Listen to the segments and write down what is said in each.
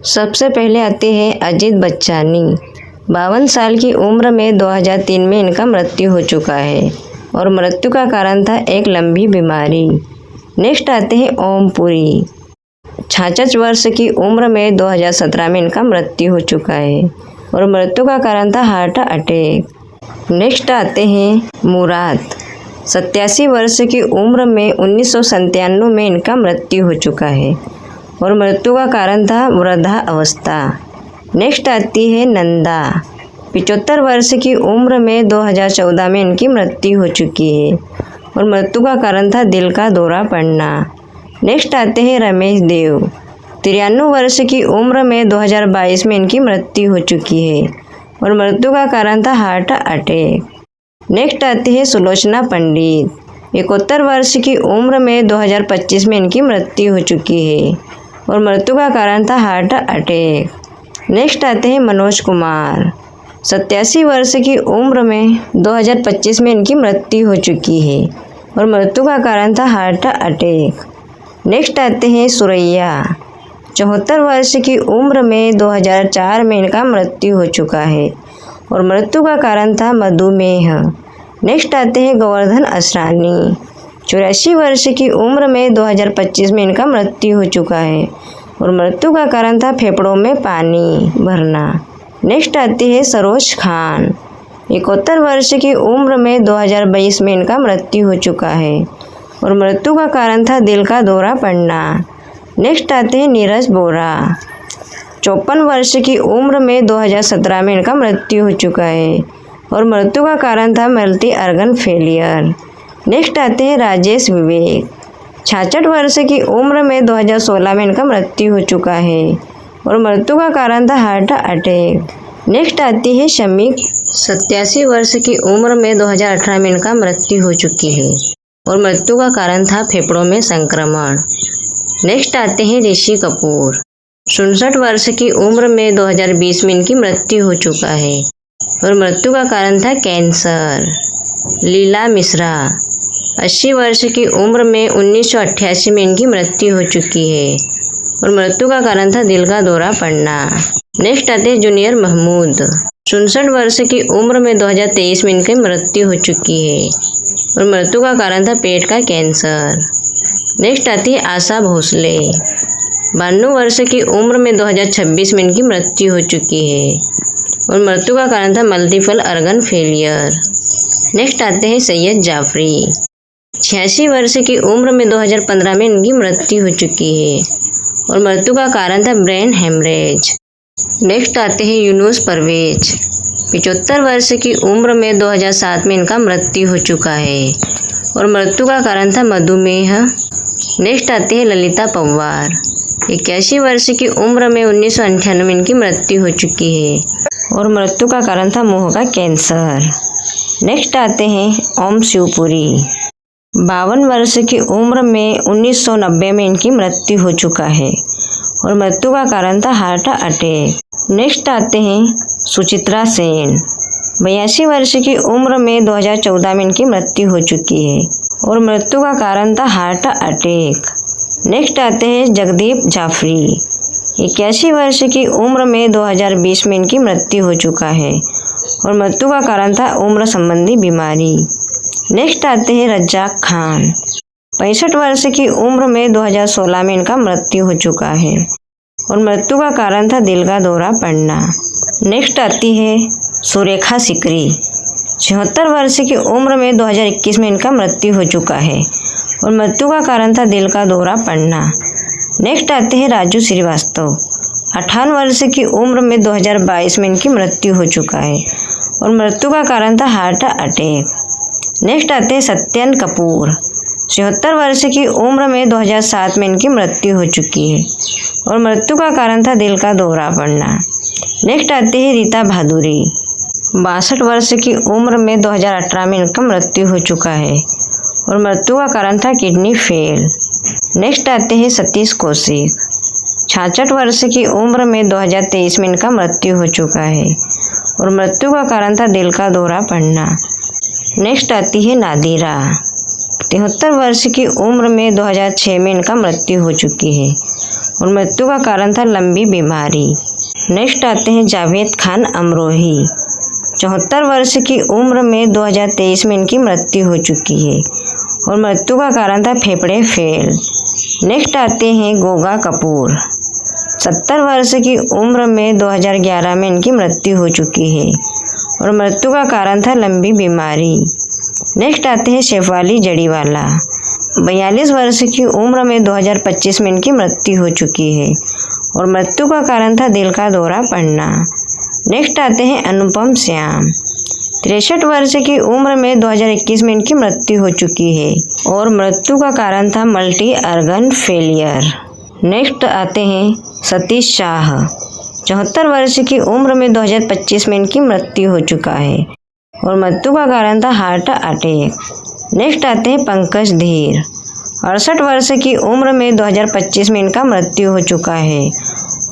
सबसे पहले आते हैं अजित बच्चानी। 52 साल की उम्र में 2003 में इनका मृत्यु हो चुका है और मृत्यु का कारण था एक लंबी बीमारी। नेक्स्ट आते हैं ओम पुरी। 66 वर्ष की उम्र में 2017 में इनका मृत्यु हो चुका है और मृत्यु का कारण था हार्ट अटैक। नेक्स्ट आते हैं मुराद। 87 वर्ष की उम्र में 1997 में इनका मृत्यु हो चुका है और मृत्यु का कारण था वृद्धा अवस्था। नेक्स्ट आती है नंदा। 75 वर्ष की उम्र में 2014 में इनकी मृत्यु हो चुकी है और मृत्यु का कारण था दिल का दौरा पड़ना। नेक्स्ट आते हैं रमेश देव। 93 वर्ष की उम्र में 2022 में इनकी मृत्यु हो चुकी है और मृत्यु का कारण था हार्ट अटैक। नेक्स्ट आती है सुलोचना पंडित। 71 वर्ष की उम्र में 2025 में इनकी मृत्यु हो चुकी है और मृत्यु का कारण था हार्ट अटैक। नेक्स्ट आते हैं मनोज कुमार। 87 वर्ष की उम्र में 2025 में इनकी मृत्यु हो चुकी है और मृत्यु का कारण था हार्ट अटैक। नेक्स्ट आते हैं सुरैया। 74 वर्ष की उम्र में 2004 में इनका मृत्यु हो चुका है और मृत्यु का कारण था मधुमेह। नेक्स्ट आते हैं गोवर्धन असरानी। 84 वर्ष की उम्र में 2025 में इनका मृत्यु हो चुका है और मृत्यु का कारण था फेफड़ों में पानी भरना। नेक्स्ट आती है सरोज खान। 71 वर्ष की उम्र में 2022 में इनका मृत्यु हो चुका है और मृत्यु का कारण था दिल का दौरा पड़ना। नेक्स्ट आते हैं नीरज बोरा। 54 वर्ष की उम्र में 2017 में इनका मृत्यु हो चुका है और मृत्यु का कारण था मल्टी ऑर्गन फेलियर। नेक्स्ट आते हैं राजेश विवेक। 66 वर्ष की उम्र में 2016 में इनका मृत्यु हो चुका है और मृत्यु का कारण था हार्ट अटैक। नेक्स्ट आती है शमीक। 87 वर्ष की उम्र में 2018 में इनका मृत्यु हो चुकी है और मृत्यु का कारण था फेफड़ों में संक्रमण। नेक्स्ट आते हैं ऋषि कपूर। 67 वर्ष की उम्र में 2020 में इनकी मृत्यु हो चुका है और मृत्यु का कारण था कैंसर। लीला मिश्रा। 80 वर्ष की उम्र में 1988 में इनकी मृत्यु हो चुकी है और मृत्यु का कारण था दिल का दौरा पड़ना। नेक्स्ट आते हैं जूनियर महमूद। 67 वर्ष की उम्र में 2023 में इनकी मृत्यु हो चुकी है और मृत्यु का कारण था पेट का कैंसर। नेक्स्ट आती है आशा भोसले। 92 वर्ष की उम्र में 2026 में इनकी मृत्यु हो चुकी है और मृत्यु का कारण था मल्टीपल ऑर्गन फेलियर। नेक्स्ट आते हैं सैयद जाफरी। 86 वर्ष की उम्र में 2015 में इनकी मृत्यु हो चुकी है और मृत्यु का कारण था ब्रेन हेमरेज। नेक्स्ट आते हैं यूनुस परवेज। 75 वर्ष की उम्र में 2007 में इनका मृत्यु हो चुका है और मृत्यु का कारण था मधुमेह। नेक्स्ट आते हैं ललिता पवार। 81 वर्ष की उम्र में 1998 में इनकी मृत्यु हो चुकी है और मृत्यु का कारण था मुंह का कैंसर। नेक्स्ट आते हैं ओम शिवपुरी। 52 वर्ष की उम्र में 1990 में इनकी मृत्यु हो चुका है और मृत्यु का कारण था हार्ट अटैक। नेक्स्ट आते हैं सुचित्रा सेन। 82 वर्ष की उम्र में 2014 में इनकी मृत्यु हो चुकी है और मृत्यु का कारण था हार्ट अटैक। नेक्स्ट आते हैं जगदीप जाफरी। 81 वर्ष की उम्र में 2020 में इनकी मृत्यु हो चुका है और मृत्यु का कारण था उम्र संबंधी बीमारी। नेक्स्ट आते हैं रज्जाक खान। 65 वर्ष की उम्र में 2016 में इनका मृत्यु हो चुका है और मृत्यु का कारण था दिल का दौरा पड़ना। नेक्स्ट आती है सुरेखा सिकरी। 76 वर्ष की उम्र में 2021 में इनका मृत्यु हो चुका है और मृत्यु का कारण था दिल का दौरा पड़ना। नेक्स्ट आते हैं राजू श्रीवास्तव। 58 वर्ष की उम्र में 2022 में इनकी मृत्यु हो चुका है और मृत्यु का कारण था हार्ट अटैक। नेक्स्ट आते हैं सत्यन कपूर। 76 वर्ष की उम्र में 2007 में इनकी मृत्यु हो चुकी है और मृत्यु का कारण था दिल का दौरा पड़ना। नेक्स्ट आती है रीता भादुरी। 62 वर्ष की उम्र में 2018 में इनका मृत्यु हो चुका है और मृत्यु का कारण था किडनी फेल। नेक्स्ट आते हैं सतीश कौशिक। 66 वर्ष की उम्र में 2023 में इनका मृत्यु हो चुका है और मृत्यु का कारण था दिल का दौरा पड़ना। नेक्स्ट आती है नादिरा। 73 वर्ष की उम्र में 2006 में इनका मृत्यु हो चुकी है और मृत्यु का कारण था लंबी बीमारी। नेक्स्ट आते हैं जावेद खान अमरोही। 74 वर्ष की उम्र में 2023 में इनकी मृत्यु हो चुकी है और मृत्यु का कारण था फेफड़े फेल। नेक्स्ट आते हैं गोगा कपूर। 70 वर्ष की उम्र में 2011 में इनकी मृत्यु हो चुकी है और मृत्यु का कारण था लंबी बीमारी। नेक्स्ट आते हैं शेफाली जड़ीवाला। 42 वर्ष की उम्र में 2025 में इनकी मृत्यु हो चुकी है और मृत्यु का कारण था दिल का दौरा पड़ना। नेक्स्ट आते हैं अनुपम श्याम। 63 वर्ष की उम्र में 2021 में इनकी मृत्यु हो चुकी है और मृत्यु का कारण था मल्टी ऑर्गन फेलियर। नेक्स्ट आते हैं सतीश शाह। 74 वर्ष की उम्र में 2025 में इनकी मृत्यु हो चुका है और मृत्यु का कारण था हार्ट अटैक। नेक्स्ट आते हैं पंकज धीर। 68 वर्ष की उम्र में 2025 में इनका मृत्यु हो चुका है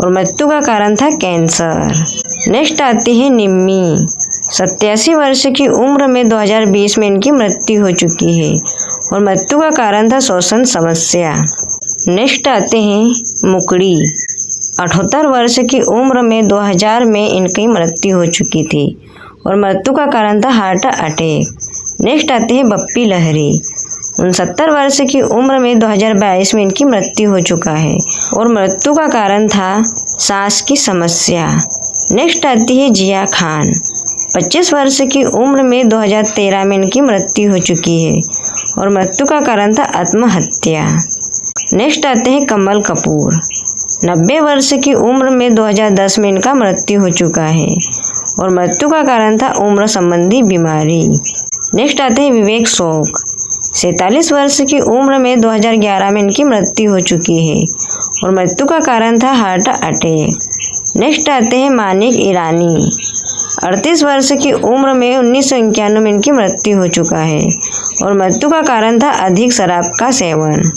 और मृत्यु का कारण था कैंसर। नेक्स्ट आती है निम्मी। 87 वर्ष की उम्र में 2020 में इनकी मृत्यु हो चुकी है और मृत्यु का कारण था श्वसन समस्या। नेक्स्ट आते हैं मुकड़ी। 78 वर्ष की उम्र में 2000 में इनकी मृत्यु हो चुकी थी और मृत्यु का कारण था हार्ट अटैक। नेक्स्ट आते हैं बप्पी लहरी। 69 वर्ष की उम्र में 2022 में इनकी मृत्यु हो चुका है और मृत्यु का कारण था सांस की समस्या। नेक्स्ट आती है जिया खान। 25 वर्ष की उम्र में 2013 में इनकी मृत्यु हो चुकी है और मृत्यु का कारण था आत्महत्या। नेक्स्ट आते हैं कमल कपूर। 90 वर्ष की उम्र में 2010 में इनका मृत्यु हो चुका है और मृत्यु का कारण था उम्र संबंधी बीमारी। नेक्स्ट आते हैं विवेक शोक। 47 वर्ष की उम्र में 2011 में इनकी मृत्यु हो चुकी है और मृत्यु का कारण था हार्ट अटैक। नेक्स्ट आते हैं मानिक ईरानी। 38 वर्ष की उम्र में 1991 में इनकी मृत्यु हो चुका है और मृत्यु का कारण था अधिक शराब का सेवन।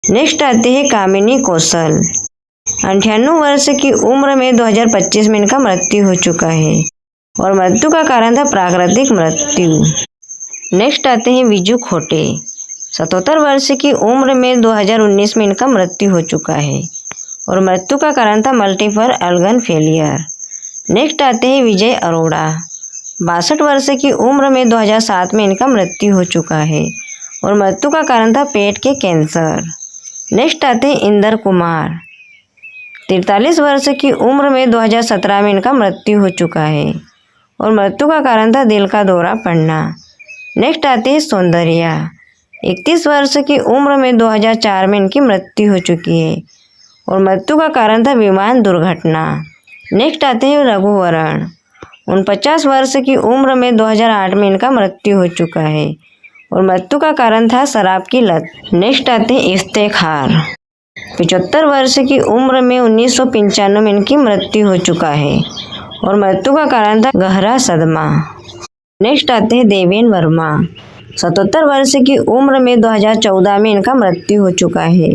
नेक्स्ट आते हैं कामिनी कौशल। 98 वर्ष की उम्र में 2025 में इनका मृत्यु हो चुका है और मृत्यु का कारण था प्राकृतिक मृत्यु। नेक्स्ट आते हैं विजू खोटे। 77 वर्ष की उम्र में 2019 में इनका मृत्यु हो चुका है और मृत्यु का कारण था मल्टीपल ऑर्गन फेलियर। नेक्स्ट आते हैं विजय अरोड़ा। 62 वर्ष की उम्र में 2007 में इनका मृत्यु हो चुका है और मृत्यु का कारण था पेट के कैंसर। नेक्स्ट आते हैं इंदर कुमार। 43 वर्ष की उम्र में 2017 में इनका मृत्यु हो चुका है और मृत्यु का कारण था दिल का दौरा पड़ना। नेक्स्ट आते हैं सौंदर्या। 31 वर्ष की उम्र में 2004 में इनकी मृत्यु हो चुकी है और मृत्यु का कारण था विमान दुर्घटना। नेक्स्ट आते हैं रघुवरण। 49 वर्ष की उम्र में 2008 में इनका मृत्यु हो चुका है और मृत्यु का कारण था शराब की लत। नेक्स्ट आते हैं इफ्तेखार। 75 वर्ष की उम्र में 1995 में इनकी मृत्यु हो चुका है और मृत्यु का कारण था गहरा सदमा। नेक्स्ट आते हैं देवेन वर्मा। 77 वर्ष की उम्र में 2014 में इनका मृत्यु हो चुका है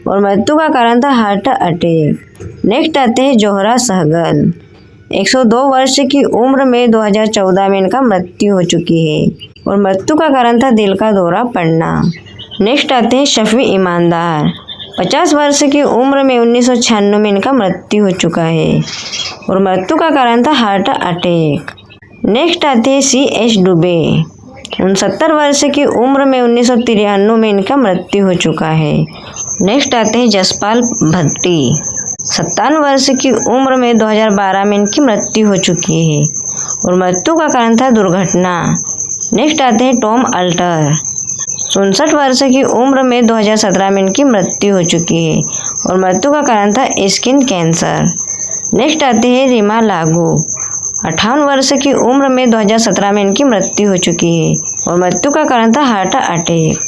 और मृत्यु का कारण था हार्ट अटैक। नेक्स्ट आते हैं जोहरा सहगल। 102 वर्ष की उम्र में 2014 में इनका मृत्यु हो चुकी है और मृत्यु का कारण था दिल का दौरा पड़ना। नेक्स्ट आते हैं शफी ईमानदार। 50 वर्ष की उम्र में 1996 में इनका मृत्यु हो चुका है और मृत्यु का कारण था हार्ट अटैक। नेक्स्ट आते हैं C.H. डुबे। 69 वर्ष की उम्र में 1993 में इनका मृत्यु हो चुका है। नेक्स्ट आते हैं जसपाल भट्टी। 57 वर्ष की उम्र में 2012 में इनकी मृत्यु हो चुकी है और मृत्यु का कारण था दुर्घटना। नेक्स्ट आते हैं टॉम अल्टर। 64 वर्ष की उम्र में 2017 में इनकी मृत्यु हो चुकी है और मृत्यु का कारण था स्किन कैंसर। नेक्स्ट आते हैं रीमा लागू। 58 वर्ष की उम्र में 2017 में इनकी मृत्यु हो चुकी है और मृत्यु का कारण था हार्ट अटैक।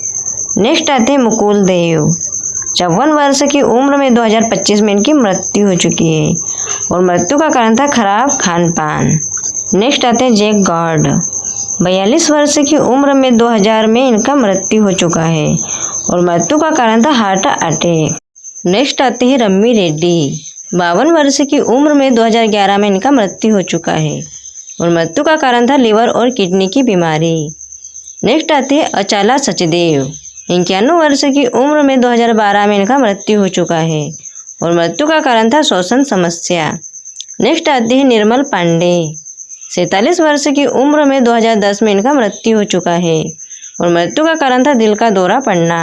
नेक्स्ट आते हैं मुकुल देव। 54 वर्ष की उम्र में 2025 में इनकी मृत्यु हो चुकी है और मृत्यु का कारण था खराब खान पान। नेक्स्ट आते हैं जैक गॉड। 42 वर्ष की उम्र में 2000 में इनका मृत्यु हो चुका है और मृत्यु का कारण था हार्ट अटैक। नेक्स्ट आते हैं रम्मी रेड्डी। 52 वर्ष की उम्र में 2011 में इनका मृत्यु हो चुका है और मृत्यु का कारण था लिवर और किडनी की बीमारी। नेक्स्ट आते हैं अचाला सचदेव। 91 वर्ष की उम्र में 2012 में इनका मृत्यु हो चुका है और मृत्यु का कारण था श्वसन समस्या। नेक्स्ट आती है निर्मल पांडे। 47 वर्ष की उम्र में 2010 में इनका मृत्यु हो चुका है और मृत्यु का कारण था दिल का दौरा पड़ना।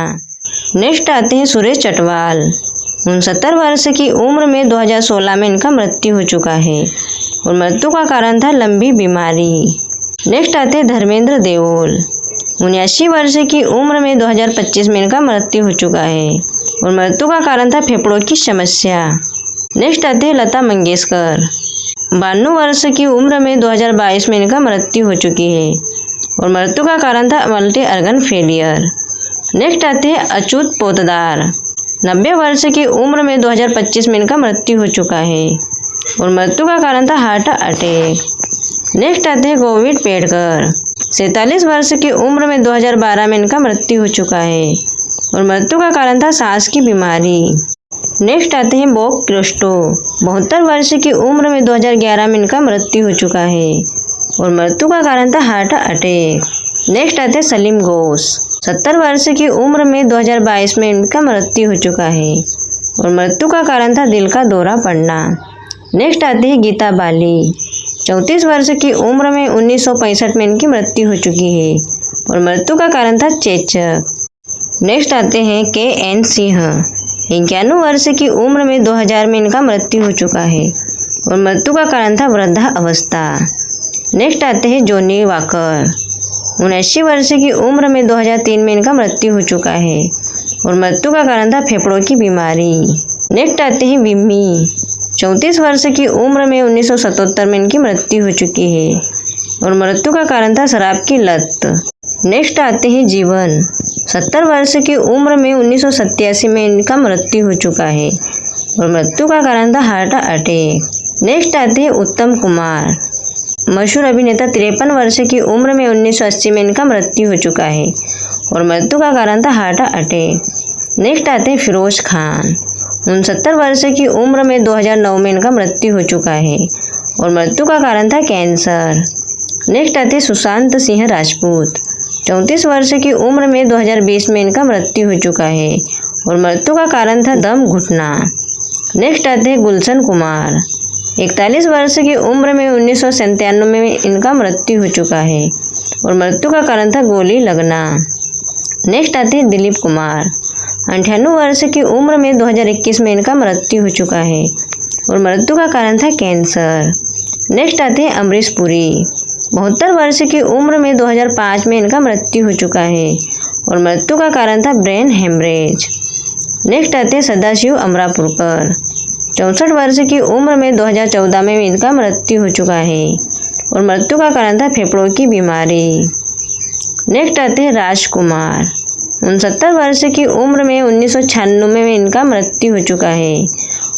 नेक्स्ट आते हैं सुरेश चटवाल। 69 वर्ष की उम्र में 2016 में इनका मृत्यु हो चुका है और मृत्यु का कारण था लंबी बीमारी। नेक्स्ट आते हैं धर्मेंद्र देओल। 79 वर्ष की उम्र में 2025 में इनका मृत्यु हो चुका है और मृत्यु का कारण था फेफड़ों की समस्या। नेक्स्ट आते हैं लता मंगेशकर। 92 वर्ष की उम्र में 2022 में इनका मृत्यु हो चुकी है और मृत्यु का कारण था मल्टी ऑर्गन फेलियर। नेक्स्ट आते हैं अच्युत पोतदार। 90 वर्ष की उम्र में 2025 में इनका मृत्यु हो चुका है और मृत्यु का कारण था हार्ट अटैक। नेक्स्ट आते हैं गोविंद पेडकर। 47 वर्ष की उम्र में 2012 में इनका मृत्यु हो चुका है और मृत्यु का कारण था सांस की बीमारी। नेक्स्ट आते हैं बॉब क्रिस्टो। 72 वर्ष की उम्र में 2011 में इनका मृत्यु हो चुका है और मृत्यु का कारण था हार्ट अटैक। नेक्स्ट आते हैं सलीम घोष। 70 वर्ष की उम्र में 2022 में इनका मृत्यु हो चुका है और मृत्यु का कारण था दिल का दौरा पड़ना। नेक्स्ट आते हैं गीता बाली। 34 वर्ष की उम्र में 1965 में इनकी मृत्यु हो चुकी है और मृत्यु का कारण था चेचक। नेक्स्ट आते हैं KN सिंह। 91 वर्ष की उम्र में 2000 में इनका मृत्यु हो चुका है और मृत्यु का कारण था वृद्धा अवस्था। नेक्स्ट आते हैं जॉनी वॉकर। 79 वर्ष की उम्र में 2003 में इनका मृत्यु हो चुका है और मृत्यु का कारण था फेफड़ों की बीमारी। नेक्स्ट आते हैं विम्मी। 34 वर्ष की उम्र में 1977 में इनकी मृत्यु हो चुकी है और मृत्यु का कारण था शराब की लत। नेक्स्ट आते हैं जीवन। 70 वर्ष की उम्र में 1987 में इनका मृत्यु हो चुका है और मृत्यु का कारण था हार्ट अटैक। नेक्स्ट आते हैं उत्तम कुमार। मशहूर अभिनेता 53 वर्ष की उम्र में 1980 में इनका मृत्यु हो चुका है और मृत्यु का कारण था हार्ट अटैक। नेक्स्ट आते हैं फिरोज खान। 69 वर्ष की उम्र में 2009 में इनका मृत्यु हो चुका है और मृत्यु का कारण था कैंसर। नेक्स्ट आते हैं सुशांत सिंह राजपूत। 34 वर्ष की उम्र में 2020 में इनका मृत्यु हो चुका है और मृत्यु का कारण था दम घुटना। नेक्स्ट आते हैं गुलशन कुमार। 41 वर्ष की उम्र में 1997 में इनका मृत्यु हो चुका है और मृत्यु का कारण था गोली लगना। नेक्स्ट आते हैं दिलीप कुमार। 98 वर्ष की उम्र में 2021 में इनका मृत्यु हो चुका है और मृत्यु का कारण था कैंसर। नेक्स्ट आते हैं अमरीश पुरी। 72 वर्ष की उम्र में 2005 में इनका मृत्यु हो चुका है और मृत्यु का कारण था ब्रेन हेमरेज। नेक्स्ट आते हैं सदाशिव अमरापुरकर। 64 वर्ष की उम्र में 2014 में इनका मृत्यु हो चुका है और मृत्यु का कारण था फेफड़ों की बीमारी। नेक्स्ट आते हैं राजकुमार। 69 वर्ष की उम्र में 1996 में इनका मृत्यु हो चुका है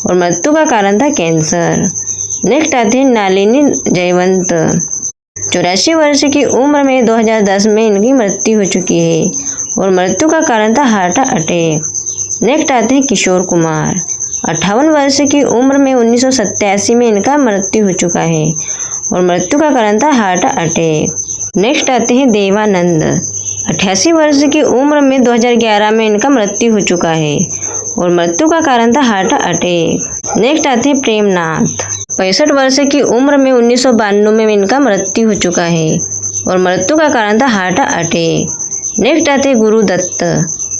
और मृत्यु का कारण था कैंसर। नेक्स्ट आते हैं नालिनी जयवंत। 84 वर्ष की उम्र में 2010 में इनकी मृत्यु हो चुकी है और मृत्यु का कारण था हार्ट अटैक। नेक्स्ट आते हैं किशोर कुमार। 58 वर्ष की उम्र में 1987 में इनका मृत्यु हो चुका है और मृत्यु का कारण था हार्ट अटैक। नेक्स्ट आते हैं देवानंद। 88 वर्ष की उम्र में 2011 में इनका मृत्यु हो चुका है और मृत्यु का कारण था हार्ट अटैक। नेक्स्ट आते हैं प्रेमनाथ। 65 वर्ष की उम्र में 1992 में इनका मृत्यु हो चुका है और मृत्यु का कारण था हार्ट अटैक। नेक्स्ट आते हैं गुरुदत्त।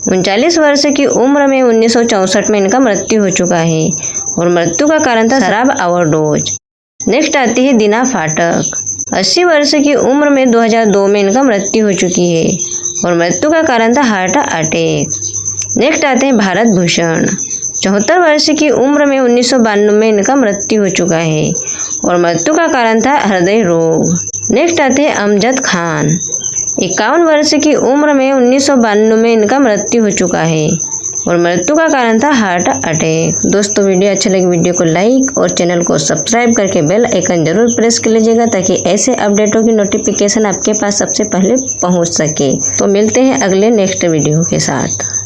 39 वर्ष की उम्र में 1964 में इनका मृत्यु हो चुका है और मृत्यु का कारण था शराब ओवरडोज। नेक्स्ट आती है दीना फाटक। 80 वर्ष की उम्र में 2002 में इनका मृत्यु हो चुकी है और मृत्यु का कारण था हार्ट अटैक। नेक्स्ट आते हैं भारत भूषण। 74 वर्ष की उम्र में 1992 में इनका मृत्यु हो चुका है और मृत्यु का कारण था हृदय रोग। नेक्स्ट आते हैं अमजद खान। 51 वर्ष की उम्र में 1992 में इनका मृत्यु हो चुका है और मृत्यु का कारण था हार्ट अटैक। दोस्तों वीडियो अच्छा लगे वीडियो को लाइक और चैनल को सब्सक्राइब करके बेल आइकन जरूर प्रेस कर लीजिएगा ताकि ऐसे अपडेटों की नोटिफिकेशन आपके पास सबसे पहले पहुंच सके। तो मिलते हैं अगले नेक्स्ट वीडियो के साथ।